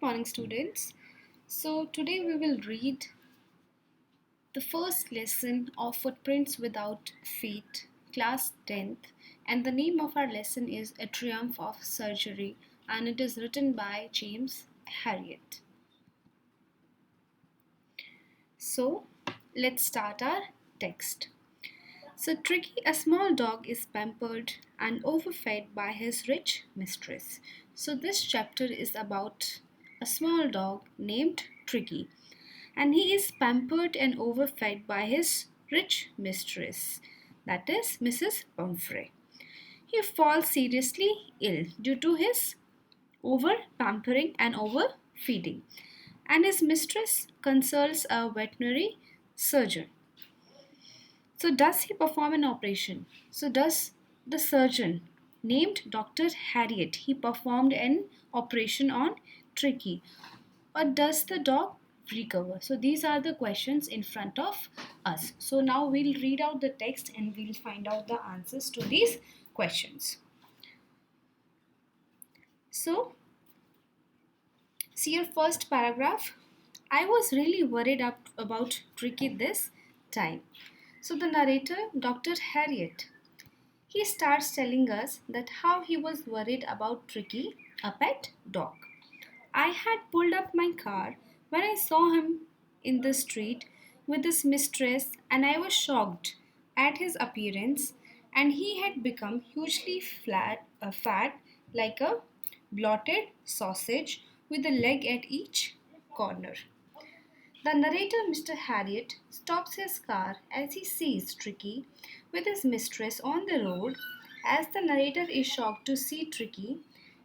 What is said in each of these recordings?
Morning, students. So, today we will read the first lesson of Footprints Without Feet, class 10th, and the name of our lesson is A Triumph of Surgery, and it is written by James Herriot. So, let's start our text. So, Tricky, a small dog, is pampered and overfed by his rich mistress. So, this chapter is about a small dog named Tricky, and he is pampered and overfed by his rich mistress, that is, Mrs. Pumphrey. He falls seriously ill due to his over pampering and overfeeding, and his mistress consults a veterinary surgeon. So, does he perform an operation? So, does the surgeon named Dr. Herriot he performed an operation on Tricky, or does the dog recover? So, these are the questions in front of us. So, now we'll read out the text and we'll find out the answers to these questions. So, see your first paragraph. I was really worried about Tricky this time. So, the narrator, Dr. Herriot, he starts telling us that how he was worried about Tricky, a pet dog. I had pulled up my car when I saw him in the street with his mistress, and I was shocked at his appearance, and he had become hugely fat like a blotted sausage with a leg at each corner. The narrator, Mr. Herriot, stops his car as he sees Tricky with his mistress on the road, as the narrator is shocked to see Tricky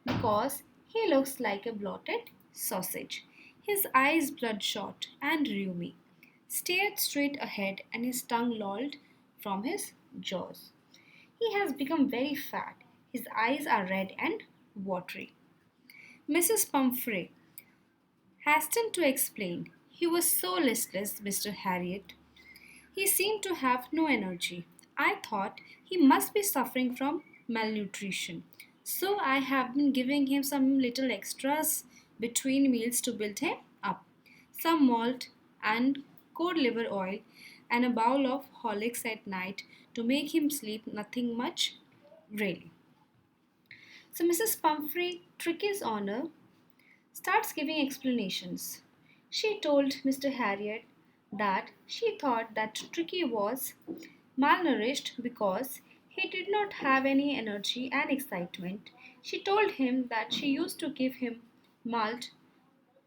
because he looks like a blotted sausage. His eyes bloodshot and rheumy, stared straight ahead, and his tongue lolled from his jaws. He has become very fat. His eyes are red and watery. Mrs. Pumphrey hastened to explain. He was so listless, Mr. Herriot. He seemed to have no energy. I thought he must be suffering from malnutrition. So I have been giving him some little extras between meals to build him up. Some malt and cod liver oil and a bowl of Horlicks at night to make him sleep, nothing much really. So Mrs. Pumphrey, Tricky's owner, starts giving explanations. She told Mr. Herriot that she thought that Tricky was malnourished because he did not have any energy and excitement. She told him that she used to give him malt,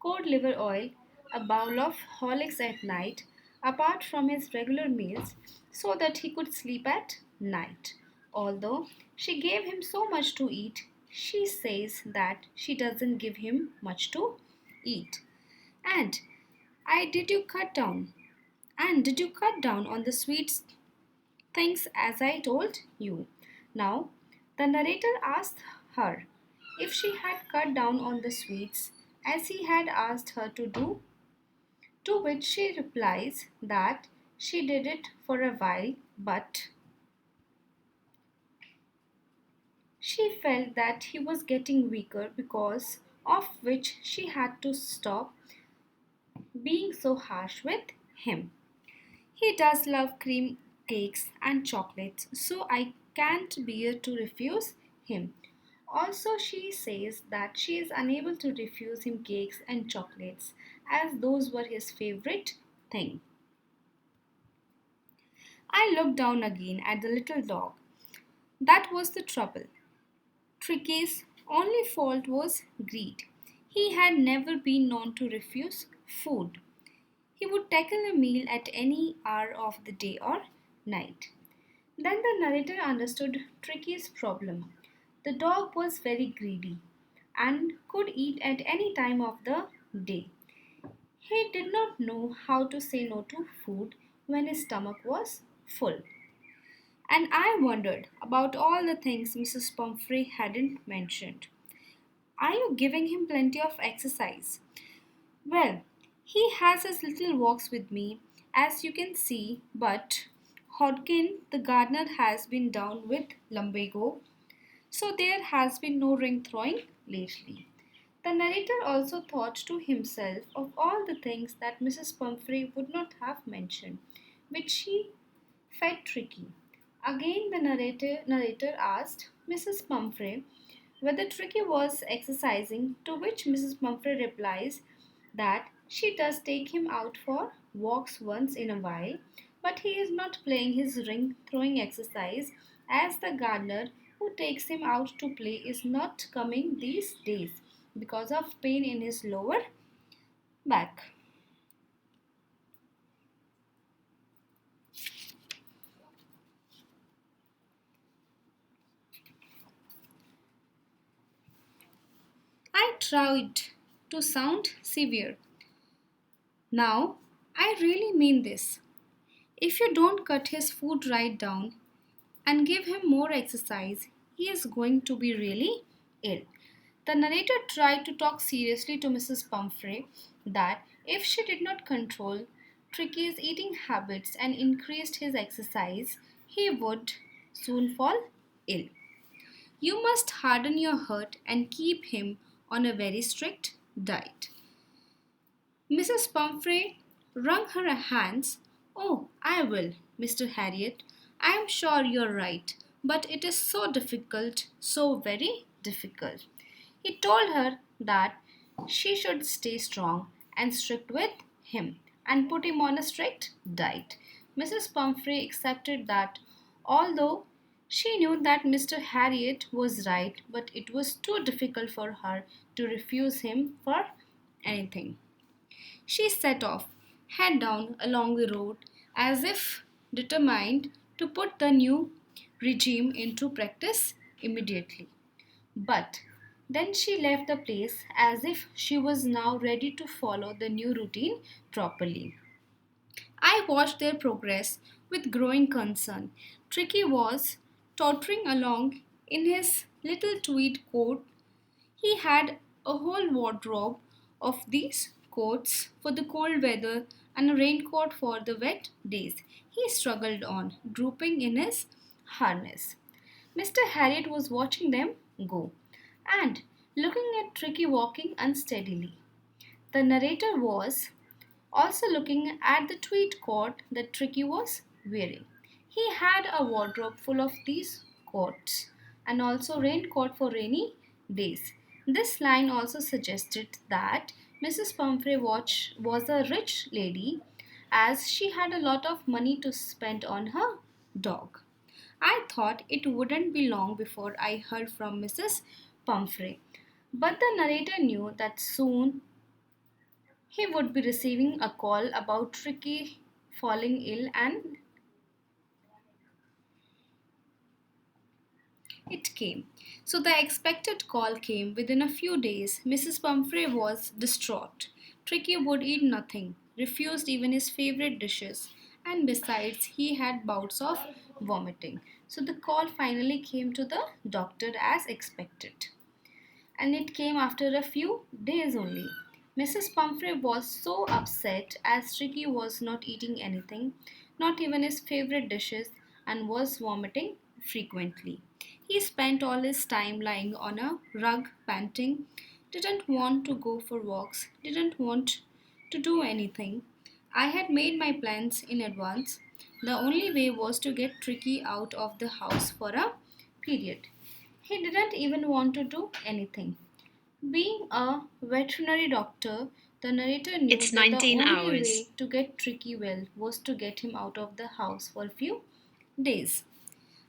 cod liver oil, a bowl of Horlicks at night, apart from his regular meals, so that he could sleep at night. Although she gave him so much to eat, she says that she doesn't give him much to eat. And I did you cut down? And did you cut down on the sweets things as I told you? Now, the narrator asked her if she had cut down on the sweets as he had asked her to do, to which she replies that she did it for a while, but she felt that he was getting weaker, because of which she had to stop being so harsh with him. He does love cream cakes and chocolates, so I can't bear to refuse him. Also, she says that she is unable to refuse him cakes and chocolates, as those were his favorite thing. I looked down again at the little dog. That was the trouble. Tricky's only fault was greed. He had never been known to refuse food. He would tackle a meal at any hour of the day or night. Then the narrator understood Tricky's problem. The dog was very greedy and could eat at any time of the day. He did not know how to say no to food when his stomach was full. And I wondered about all the things Mrs. Pumphrey hadn't mentioned. Are you giving him plenty of exercise? Well, he has his little walks with me, as you can see, but Hodkin, the gardener, has been down with lumbago, so there has been no ring throwing lately. The narrator also thought to himself of all the things that Mrs. Pumphrey would not have mentioned, which she fed Tricky. Again, the narrator asked Mrs. Pumphrey whether Tricky was exercising, to which Mrs. Pumphrey replies that she does take him out for walks once in a while, but he is not playing his ring throwing exercise as the gardener who takes him out to play is not coming these days because of pain in his lower back. I tried to sound severe. Now, I really mean this. If you don't cut his food right down and give him more exercise, he is going to be really ill. The narrator tried to talk seriously to Mrs. Pumphrey that if she did not control Tricky's eating habits and increased his exercise, he would soon fall ill. You must harden your heart and keep him on a very strict diet. Mrs. Pumphrey wrung her hands. Oh, I will, Mr. Herriot. I am sure you're right, but it is so difficult, so very difficult. He told her that she should stay strong and strict with him and put him on a strict diet. Mrs. Pumphrey accepted that, although she knew that Mr. Herriot was right, but it was too difficult for her to refuse him for anything. She set off, head down along the road, as if determined to put the new regime into practice immediately. But then she left the place as if she was now ready to follow the new routine properly. I watched their progress with growing concern. Tricky was tottering along in his little tweed coat. He had a whole wardrobe of these coats for the cold weather and a raincoat for the wet days. He struggled on, drooping in his harness. Mr. Harriot was watching them go and looking at Tricky walking unsteadily. The narrator was also looking at the tweed coat that Tricky was wearing. He had a wardrobe full of these coats and also raincoat for rainy days. This line also suggested that Mrs. Pumphrey Watch was a rich lady as she had a lot of money to spend on her dog. I thought it wouldn't be long before I heard from Mrs. Pumphrey, but the narrator knew that soon he would be receiving a call about Tricky falling ill, and it came. So the expected call came within a few days. Mrs. Pumphrey was distraught. Tricky would eat nothing, refused even his favorite dishes, and besides, he had bouts of vomiting. So the call finally came to the doctor as expected, and it came after a few days only. Mrs. Pumphrey was so upset as Tricky was not eating anything, not even his favorite dishes, and was vomiting frequently. He spent all his time lying on a rug, panting, didn't want to go for walks, didn't want to do anything. I had made my plans in advance. The only way was to get Tricky out of the house for a period. He didn't even want to do anything. Being a veterinary doctor, the narrator knew It's that the 19 only hours. way to get Tricky well was to get him out of the house for a few days.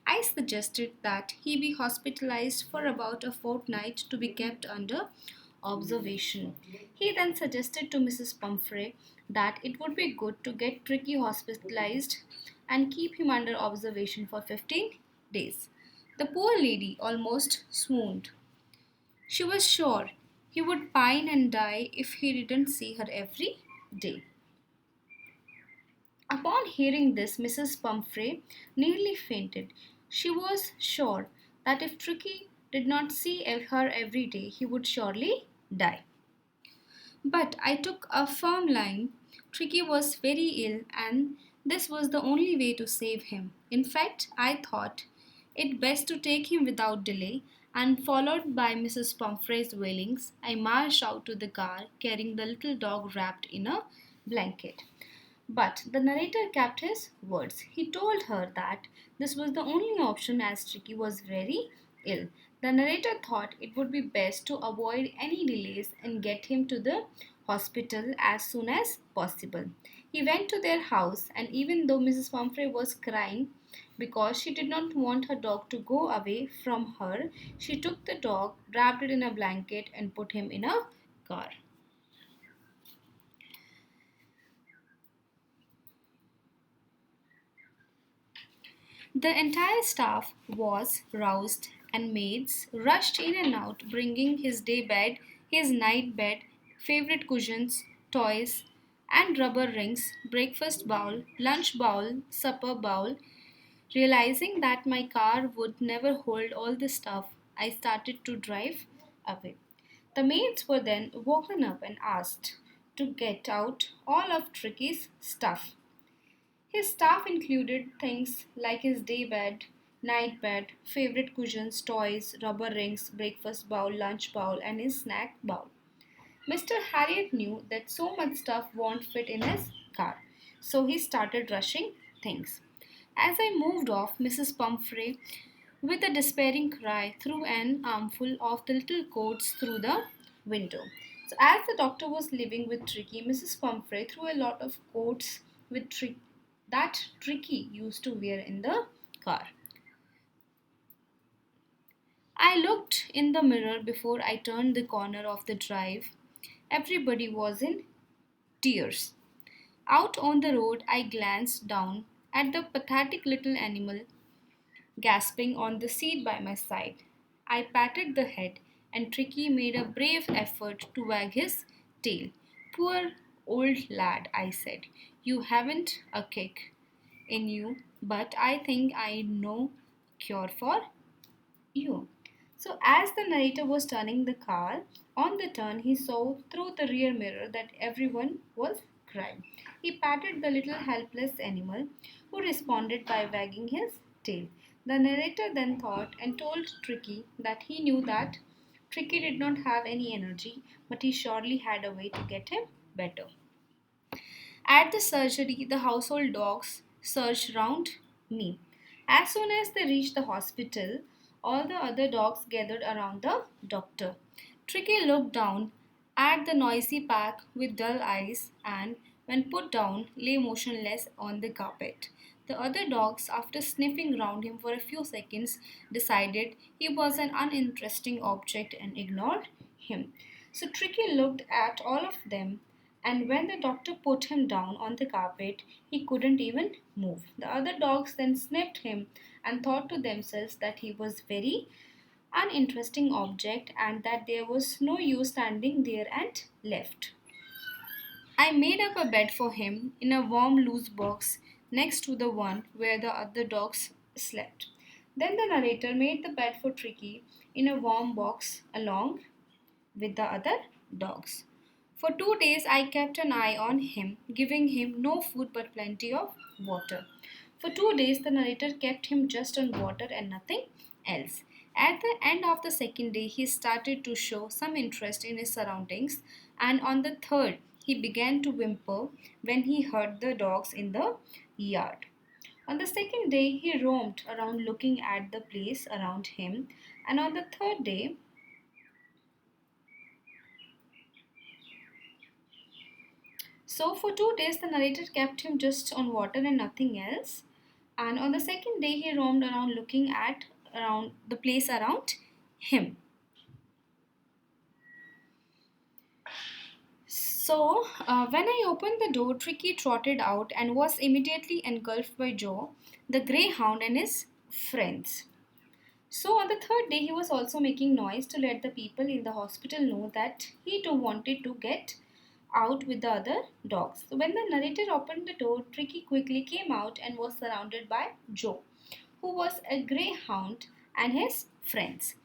I suggested that he be hospitalized for about a fortnight to be kept under observation. He then suggested to Mrs. Pumphrey that it would be good to get Tricky hospitalized and keep him under observation for 15 days. The poor lady almost swooned. She was sure he would pine and die if he didn't see her every day. Upon hearing this, Mrs. Pumphrey nearly fainted. She was sure that if Tricky did not see her every day, he would surely die. But I took a firm line. Tricky was very ill, and this was the only way to save him. In fact, I thought it best to take him without delay, and followed by Mrs. Pumphrey's wailings, I marched out to the car carrying the little dog wrapped in a blanket. But the narrator kept his words. He told her that this was the only option as Tricky was very ill. The narrator thought it would be best to avoid any delays and get him to the hospital as soon as possible. He went to their house, and even though Mrs. Pumphrey was crying because she did not want her dog to go away from her, she took the dog, wrapped it in a blanket, and put him in a car. The entire staff was roused, and maids rushed in and out, bringing his day bed, his night bed, favorite cushions, toys, and rubber rings, breakfast bowl, lunch bowl, supper bowl. Realizing that my car would never hold all the stuff, I started to drive away. The maids were then woken up and asked to get out all of Tricky's stuff. His staff included things like his day bed, night bed, favorite cushions, toys, rubber rings, breakfast bowl, lunch bowl, and his snack bowl. Mr. Harriot knew that so much stuff won't fit in his car, so he started rushing things. As I moved off, Mrs. Pumphrey, with a despairing cry, threw an armful of the little coats through the window. So, as the doctor was living with Tricky, Mrs. Pumphrey threw a lot of coats with that Tricky used to wear in the car. I looked in the mirror before I turned the corner of the drive. Everybody was in tears. Out on the road, I glanced down at the pathetic little animal gasping on the seat by my side. I patted the head, and Tricky made a brave effort to wag his tail. Poor old lad, I said. You haven't a kick in you, but I think I know a cure for you. So, as the narrator was turning the car, on the turn he saw through the rear mirror that everyone was crying. He patted the little helpless animal, who responded by wagging his tail. The narrator then thought and told Tricky that he knew that Tricky did not have any energy, but he surely had a way to get him better. At the surgery, the household dogs searched round me. As soon as they reached the hospital, all the other dogs gathered around the doctor. Tricky looked down at the noisy pack with dull eyes and, when put down, lay motionless on the carpet. The other dogs, after sniffing round him for a few seconds, decided he was an uninteresting object and ignored him. So Tricky looked at all of them, and when the doctor put him down on the carpet, he couldn't even move. The other dogs then sniffed him and thought to themselves that he was very uninteresting object and that there was no use standing there and left. I made up a bed for him in a warm loose box next to the one where the other dogs slept. Then the narrator made the bed for Tricky in a warm box along with the other dogs. For 2 days I kept an eye on him, giving him no food but plenty of water. For 2 days the narrator kept him just on water and nothing else. At the end of the second day, he started to show some interest in his surroundings, and on the third, he began to whimper when he heard the dogs in the yard. On the second day, he roamed around looking at the place around him, and on the third day, so for 2 days, the narrator kept him just on water and nothing else. And on the second day, he roamed around looking at around the place around him. So, when I opened the door, Tricky trotted out and was immediately engulfed by Joe, the greyhound, and his friends. So, on the third day, he was also making noise to let the people in the hospital know that he too wanted to get out with the other dogs. So, when the narrator opened the door, Tricky quickly came out and was surrounded by Joe, who was a greyhound, and his friends.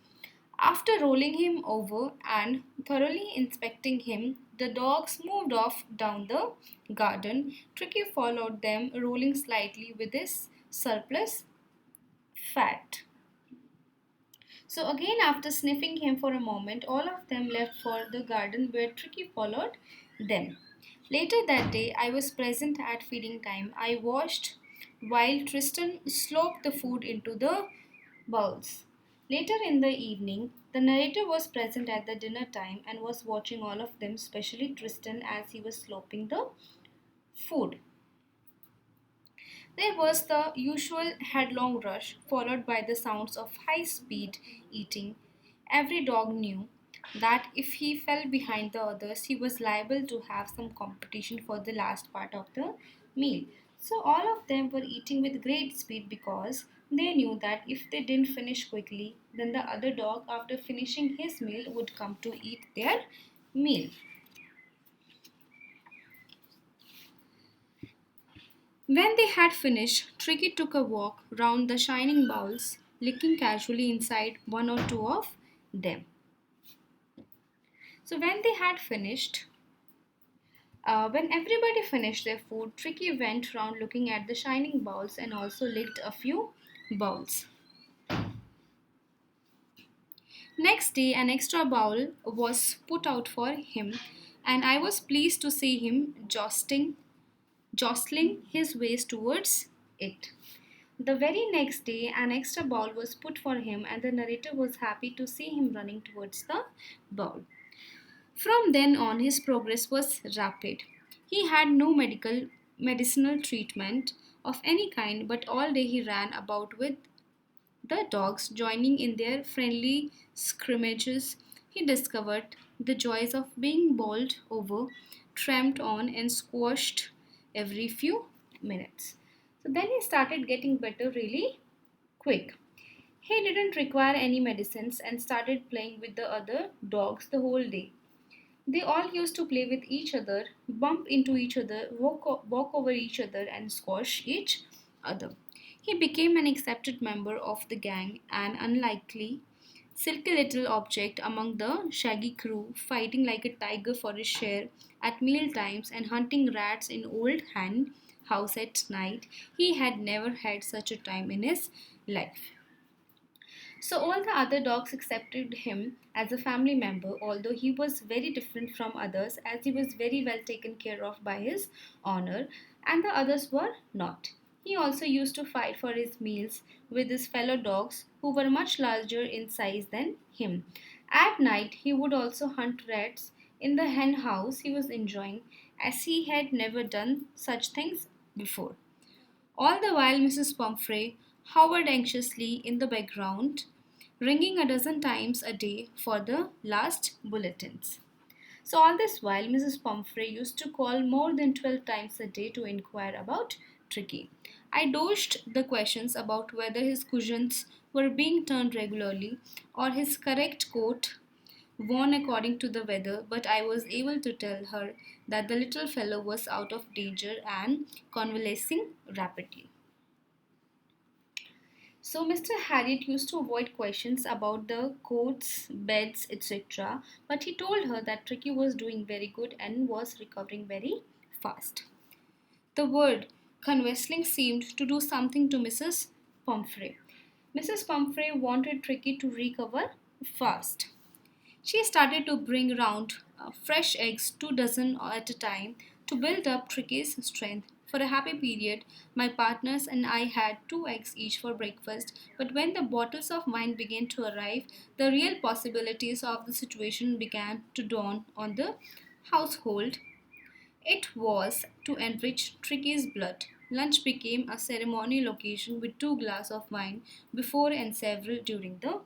After rolling him over and thoroughly inspecting him, the dogs moved off down the garden. Tricky followed them, rolling slightly with his surplus fat. So again, after sniffing him for a moment, all of them left for the garden where Tricky followed them. Later that day, I was present at feeding time. I watched while Tristan slopped the food into the bowls. Later in the evening, the narrator was present at the dinner time and was watching all of them, especially Tristan, as he was slopping the food. There was the usual headlong rush, followed by the sounds of high speed eating. Every dog knew that if he fell behind the others, he was liable to have some competition for the last part of the meal. So, all of them were eating with great speed because they knew that if they didn't finish quickly, then the other dog, after finishing his meal, would come to eat their meal. When they had finished, Tricky took a walk round the shining bowls, licking casually inside one or two of them. So when everybody finished their food, Tricky went round looking at the shining bowls and also licked a few bowls. Next day, an extra bowl was put out for him, and I was pleased to see him jostling his ways towards it. The very next day, an extra bowl was put for him, and the narrator was happy to see him running towards the bowl. From then on, his progress was rapid. He had no medicinal treatment of any kind, but all day he ran about with the dogs, joining in their friendly scrimmages. He discovered the joys of being bowled over, tramped on, and squashed every few minutes. So then he started getting better really quick. He didn't require any medicines and started playing with the other dogs the whole day. They all used to play with each other, bump into each other, walk over each other, and squash each other. He became an accepted member of the gang, an unlikely, silky little object among the shaggy crew, fighting like a tiger for his share at meal times and hunting rats in old hen house at night. He had never had such a time in his life. So all the other dogs accepted him as a family member, although he was very different from others as he was very well taken care of by his owner, and the others were not. He also used to fight for his meals with his fellow dogs who were much larger in size than him. At night, he would also hunt rats in the hen house he was enjoying, as he had never done such things before. All the while, Mrs. Pumphrey hovered anxiously in the background, ringing a dozen times a day for the last bulletins. So, all this while, Mrs. Pumphrey used to call more than 12 times a day to inquire about Tricky. I dodged the questions about whether his cushions were being turned regularly or his correct coat worn according to the weather, but I was able to tell her that the little fellow was out of danger and convalescing rapidly. So Mr. Harriot used to avoid questions about the coats, beds, etc., but he told her that Tricky was doing very good and was recovering very fast. The word convalescing seemed to do something to Mrs. Pumphrey. Mrs. Pumphrey wanted Tricky to recover fast. She started to bring round fresh eggs, 2 dozen at a time, to build up Tricky's strength. For a happy period, my partners and I had 2 eggs each for breakfast, but when the bottles of wine began to arrive, the real possibilities of the situation began to dawn on the household. It was to enrich Tricky's blood. Lunch became a ceremonial occasion with 2 glasses of wine before and several during the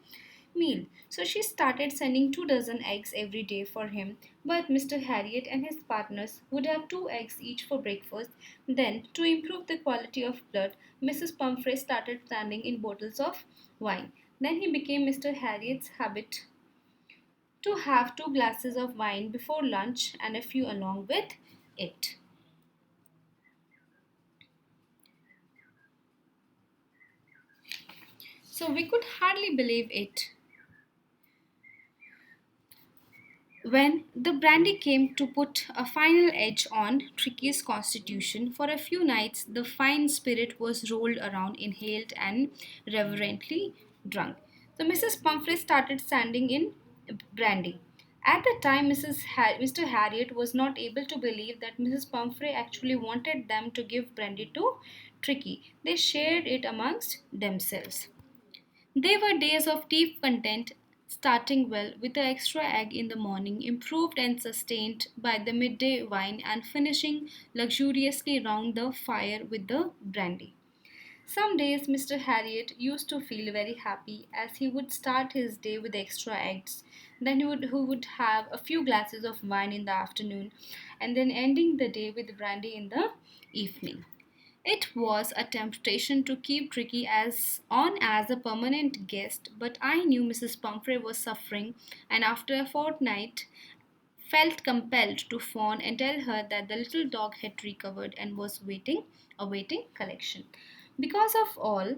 meal. So she started sending 2 dozen eggs every day for him. But Mr. Harriot and his partners would have 2 eggs each for breakfast. Then, to improve the quality of blood, Mrs. Pumphrey started sending in bottles of wine. Then he became Mr. Harriot's habit to have 2 glasses of wine before lunch and a few along with it. So we could hardly believe it when the brandy came to put a final edge on Tricky's constitution. For a few nights, the fine spirit was rolled around, inhaled, and reverently drunk. So Mrs. Pumphrey started sending in brandy. At the time, Mr. Harriet was not able to believe that Mrs. Pumphrey actually wanted them to give brandy to Tricky. They shared it amongst themselves. They were days of deep content, starting well with the extra egg in the morning, improved and sustained by the midday wine, and finishing luxuriously round the fire with the brandy. Some days Mr. Harriot used to feel very happy as he would start his day with extra eggs. Then he would have a few glasses of wine in the afternoon and then ending the day with brandy in the evening. It was a temptation to keep Tricky as a permanent guest, but I knew Mrs. Pumphrey was suffering, and after a fortnight felt compelled to phone and tell her that the little dog had recovered and was awaiting collection. Because of all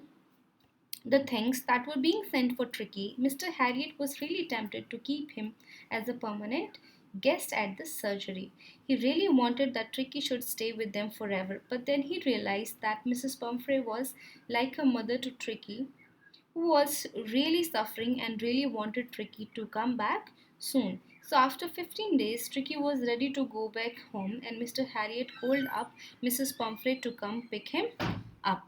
the things that were being sent for Tricky, Mr. Harriet was really tempted to keep him as a permanent guest at the surgery. He really wanted that Tricky should stay with them forever, but then he realized that Mrs. Pumphrey was like a mother to Tricky, who was really suffering and really wanted Tricky to come back soon. So after 15 days, Tricky was ready to go back home, and Mr. Harriet called up Mrs. Pumphrey to come pick him up.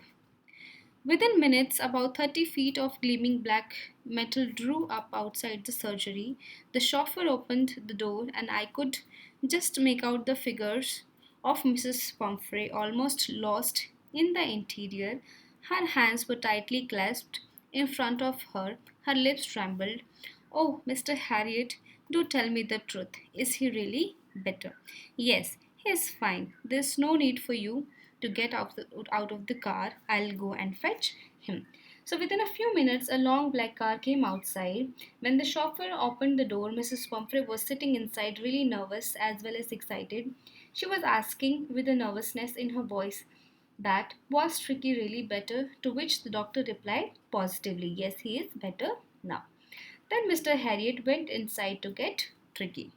Within minutes, about 30 feet of gleaming black metal drew up outside the surgery. The chauffeur opened the door, and I could just make out the figures of Mrs. Pumphrey, almost lost in the interior. Her hands were tightly clasped in front of her, her lips trembled. Oh, Mr. Harriet, do tell me the truth. Is he really better? Yes, he is fine. There's no need for you to get out of the car. I'll go and fetch him. So within a few minutes, a long black car came outside. When the chauffeur opened the door, Mrs. Pumphrey was sitting inside, really nervous as well as excited. She was asking with a nervousness in her voice that was Tricky really better, to which the doctor replied positively, yes, he is better now. Then Mr. Harriet went inside to get Tricky.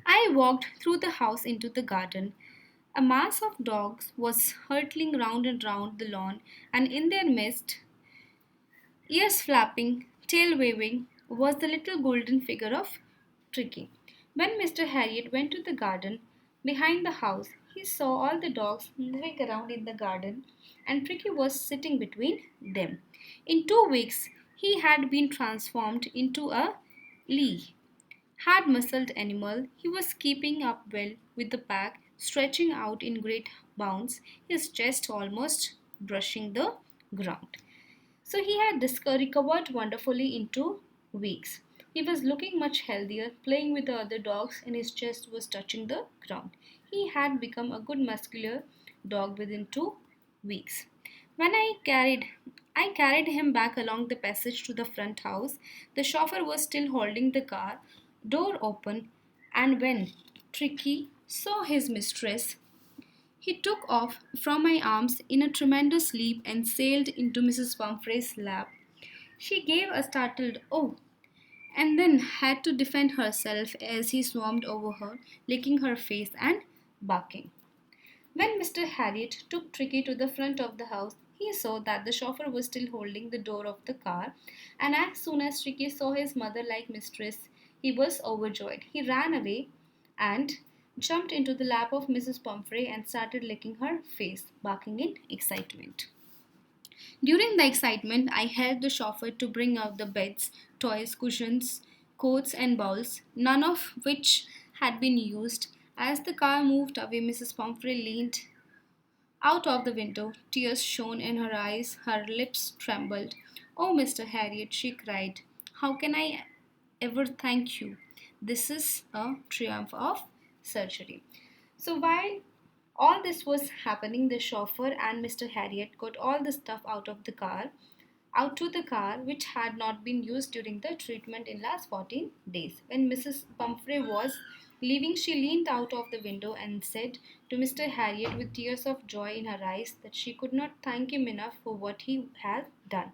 I walked through the house into the garden. A mass of dogs was hurtling round and round the lawn, and in their midst, ears flapping, tail waving, was the little golden figure of Tricky. When Mr. Harriet went to the garden behind the house, he saw all the dogs moving around in the garden, and Tricky was sitting between them. In 2 weeks, he had been transformed into a Lee hard muscled animal. He was keeping up well with the pack, stretching out in great bounds, his chest almost brushing the ground. So he had recovered wonderfully in 2 weeks. He was looking much healthier, playing with the other dogs, and his chest was touching the ground. He had become a good muscular dog within 2 weeks. When I carried him back along the passage to the front house. The chauffeur was still holding the car door open, and when Tricky saw his mistress, he took off from my arms in a tremendous leap and sailed into Mrs. Pumphrey's lap. She gave a startled "oh" and then had to defend herself as he swarmed over her, licking her face and barking. When Mr. Harriet took Tricky to the front of the house, he saw that the chauffeur was still holding the door of the car, and as soon as Tricky saw his mother like mistress, he was overjoyed. He ran away and jumped into the lap of Mrs. Pumphrey and started licking her face, barking in excitement. During the excitement, I helped the chauffeur to bring out the beds, toys, cushions, coats, and bowls, none of which had been used. As the car moved away, Mrs. Pumphrey leaned out of the window. Tears shone in her eyes, her lips trembled. Oh, Mr. Harriet, she cried, how can I ever thank you? This is a triumph of surgery. So while all this was happening, the chauffeur and Mr. Harriet got all the stuff out to the car which had not been used during the treatment in last 14 days. When Mrs. Pumphrey was leaving, she leaned out of the window and said to Mr. Harriet with tears of joy in her eyes that she could not thank him enough for what he had done.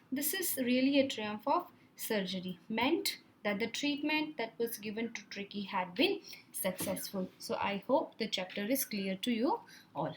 This is really a triumph of surgery, meant that the treatment that was given to Tricky had been successful. So I hope the chapter is clear to you all.